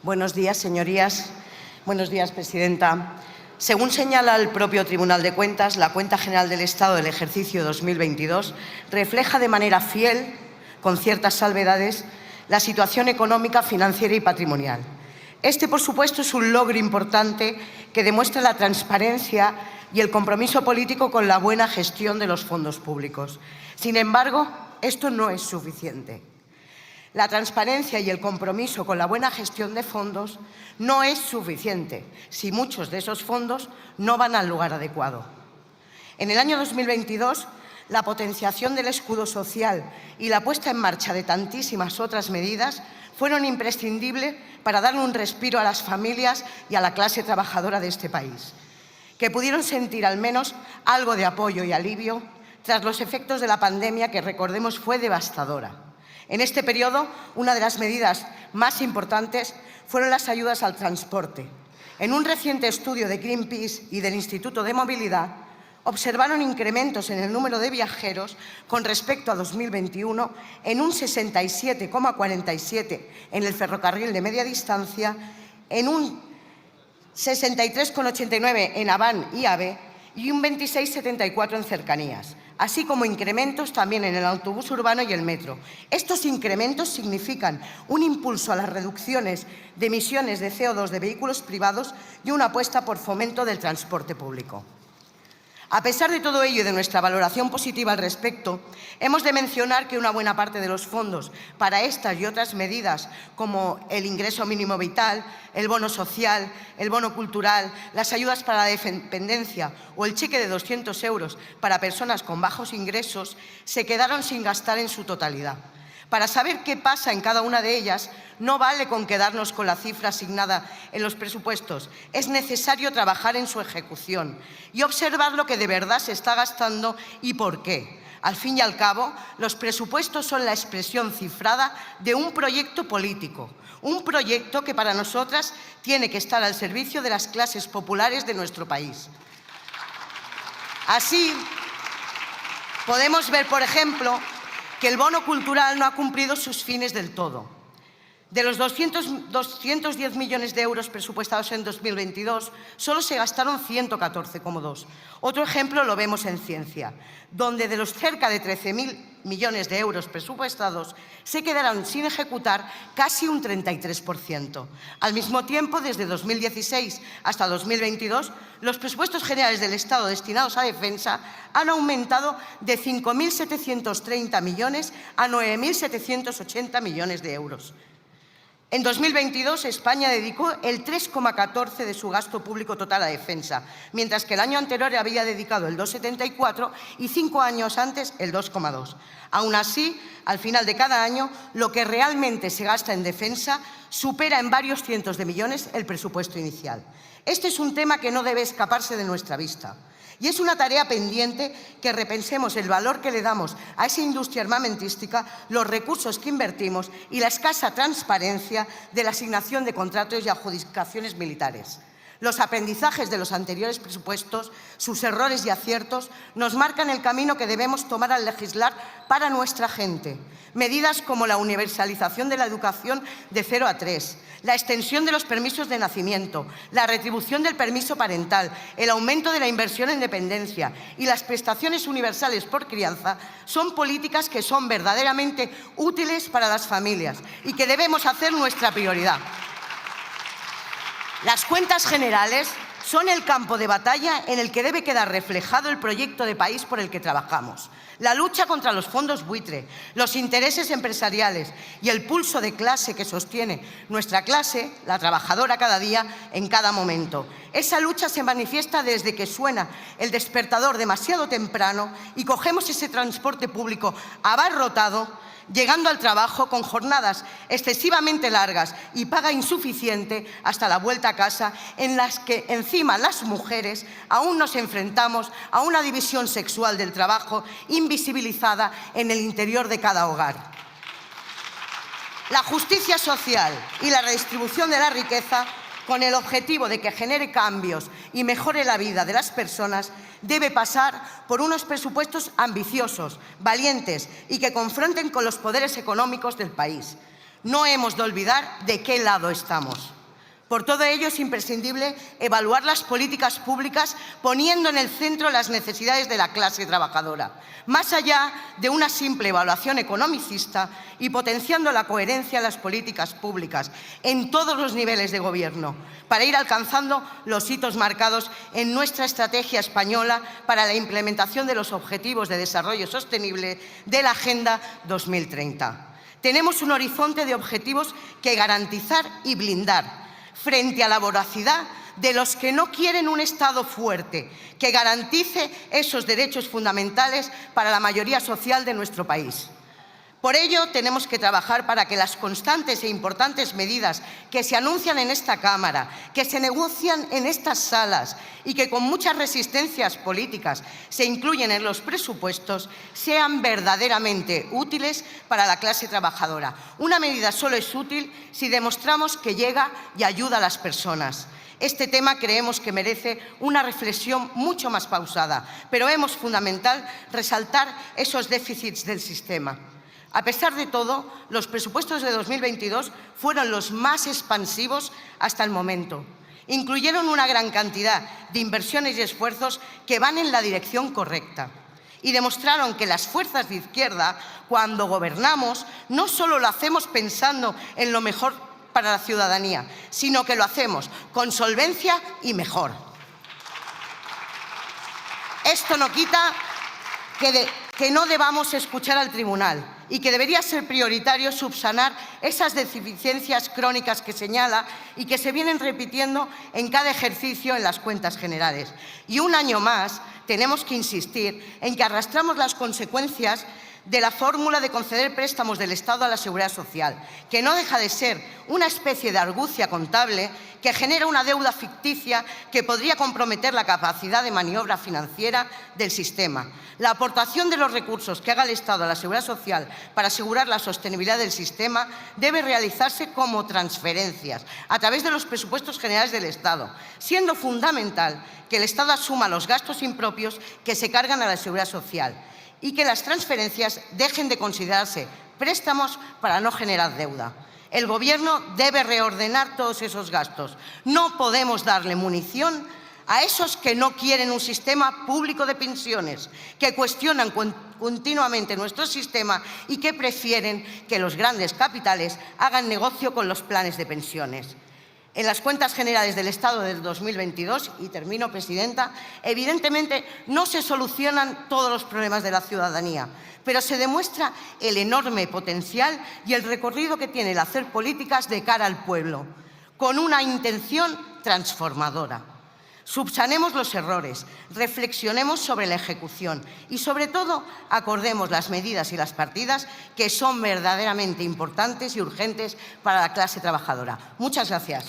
Buenos días, señorías. Buenos días, presidenta. Según señala el propio Tribunal de Cuentas, la Cuenta General del Estado del ejercicio 2022 refleja de manera fiel, con ciertas salvedades, la situación económica, financiera y patrimonial. Este, por supuesto, es un logro importante que demuestra la transparencia y el compromiso político con la buena gestión de los fondos públicos. Sin embargo, esto no es suficiente. La transparencia y el compromiso con la buena gestión de fondos no es suficiente si muchos de esos fondos no van al lugar adecuado. En el año 2022, la potenciación del escudo social y la puesta en marcha de tantísimas otras medidas fueron imprescindibles para darle un respiro a las familias y a la clase trabajadora de este país, que pudieron sentir al menos algo de apoyo y alivio tras los efectos de la pandemia que, recordemos, fue devastadora. En este periodo, una de las medidas más importantes fueron las ayudas al transporte. En un reciente estudio de Greenpeace y del Instituto de Movilidad, observaron incrementos en el número de viajeros con respecto a 2021 en un 67,47 en el ferrocarril de media distancia, en un 63,89 en AVAN y AVE y un 26,74 en cercanías, así como incrementos también en el autobús urbano y el metro. Estos incrementos significan un impulso a las reducciones de emisiones de CO2 de vehículos privados y una apuesta por fomento del transporte público. A pesar de todo ello y de nuestra valoración positiva al respecto, hemos de mencionar que una buena parte de los fondos para estas y otras medidas, como el ingreso mínimo vital, el bono social, el bono cultural, las ayudas para la dependencia o el cheque de 200 euros para personas con bajos ingresos, se quedaron sin gastar en su totalidad. Para saber qué pasa en cada una de ellas, no vale con quedarnos con la cifra asignada en los presupuestos. Es necesario trabajar en su ejecución y observar lo que de verdad se está gastando y por qué. Al fin y al cabo, los presupuestos son la expresión cifrada de un proyecto político, un proyecto que para nosotras tiene que estar al servicio de las clases populares de nuestro país. Así, podemos ver, por ejemplo, que el bono cultural no ha cumplido sus fines del todo. De los 210 millones de euros presupuestados en 2022, solo se gastaron 114,2. Otro ejemplo lo vemos en ciencia, donde de los cerca de 13.000 millones de euros presupuestados se quedaron sin ejecutar casi un 33%. Al mismo tiempo, desde 2016 hasta 2022, los presupuestos generales del Estado destinados a defensa han aumentado de 5.730 millones a 9.780 millones de euros. En 2022, España dedicó el 3,14% de su gasto público total a defensa, mientras que el año anterior había dedicado el 2,74% y 5 años antes el 2,2%. Aún así, al final de cada año, lo que realmente se gasta en defensa supera en varios cientos de millones el presupuesto inicial. Este es un tema que no debe escaparse de nuestra vista. Y es una tarea pendiente que repensemos el valor que le damos a esa industria armamentística, los recursos que invertimos y la escasa transparencia de la asignación de contratos y adjudicaciones militares. Los aprendizajes de los anteriores presupuestos, sus errores y aciertos, nos marcan el camino que debemos tomar al legislar para nuestra gente. Medidas como la universalización de la educación de 0 a 3, la extensión de los permisos de nacimiento, la retribución del permiso parental, el aumento de la inversión en dependencia y las prestaciones universales por crianza son políticas que son verdaderamente útiles para las familias y que debemos hacer nuestra prioridad. Las cuentas generales son el campo de batalla en el que debe quedar reflejado el proyecto de país por el que trabajamos. La lucha contra los fondos buitre, los intereses empresariales y el pulso de clase que sostiene nuestra clase, la trabajadora cada día, en cada momento. Esa lucha se manifiesta desde que suena el despertador demasiado temprano y cogemos ese transporte público abarrotado, llegando al trabajo con jornadas excesivamente largas y paga insuficiente hasta la vuelta a casa, en las que encima las mujeres aún nos enfrentamos a una división sexual del trabajo invisibilizada en el interior de cada hogar. La justicia social y la redistribución de la riqueza, con el objetivo de que genere cambios y mejore la vida de las personas, debe pasar por unos presupuestos ambiciosos, valientes y que confronten con los poderes económicos del país. No hemos de olvidar de qué lado estamos. Por todo ello, es imprescindible evaluar las políticas públicas poniendo en el centro las necesidades de la clase trabajadora, más allá de una simple evaluación economicista, y potenciando la coherencia de las políticas públicas en todos los niveles de gobierno, para ir alcanzando los hitos marcados en nuestra estrategia española para la implementación de los Objetivos de Desarrollo Sostenible de la Agenda 2030. Tenemos un horizonte de objetivos que garantizar y blindar, frente a la voracidad de los que no quieren un Estado fuerte que garantice esos derechos fundamentales para la mayoría social de nuestro país. Por ello, tenemos que trabajar para que las constantes e importantes medidas que se anuncian en esta Cámara, que se negocian en estas salas y que con muchas resistencias políticas se incluyen en los presupuestos, sean verdaderamente útiles para la clase trabajadora. Una medida solo es útil si demostramos que llega y ayuda a las personas. Este tema creemos que merece una reflexión mucho más pausada, pero vemos fundamental resaltar esos déficits del sistema. A pesar de todo, los presupuestos de 2022 fueron los más expansivos hasta el momento. Incluyeron una gran cantidad de inversiones y esfuerzos que van en la dirección correcta y demostraron que las fuerzas de izquierda, cuando gobernamos, no solo lo hacemos pensando en lo mejor para la ciudadanía, sino que lo hacemos con solvencia y mejor. Esto no quita que no debamos escuchar al tribunal y que debería ser prioritario subsanar esas deficiencias crónicas que señala y que se vienen repitiendo en cada ejercicio en las cuentas generales. Y un año más tenemos que insistir en que arrastramos las consecuencias de la fórmula de conceder préstamos del Estado a la Seguridad Social, que no deja de ser una especie de argucia contable que genera una deuda ficticia que podría comprometer la capacidad de maniobra financiera del sistema. La aportación de los recursos que haga el Estado a la Seguridad Social para asegurar la sostenibilidad del sistema debe realizarse como transferencias a través de los presupuestos generales del Estado, siendo fundamental que el Estado asuma los gastos impropios que se cargan a la Seguridad Social y que las transferencias dejen de considerarse préstamos para no generar deuda. El Gobierno debe reordenar todos esos gastos. No podemos darle munición a esos que no quieren un sistema público de pensiones, que cuestionan continuamente nuestro sistema y que prefieren que los grandes capitales hagan negocio con los planes de pensiones. En las cuentas generales del Estado del 2022, y termino, presidenta, evidentemente no se solucionan todos los problemas de la ciudadanía, pero se demuestra el enorme potencial y el recorrido que tiene el hacer políticas de cara al pueblo, con una intención transformadora. Subsanemos los errores, reflexionemos sobre la ejecución y, sobre todo, acordemos las medidas y las partidas que son verdaderamente importantes y urgentes para la clase trabajadora. Muchas gracias.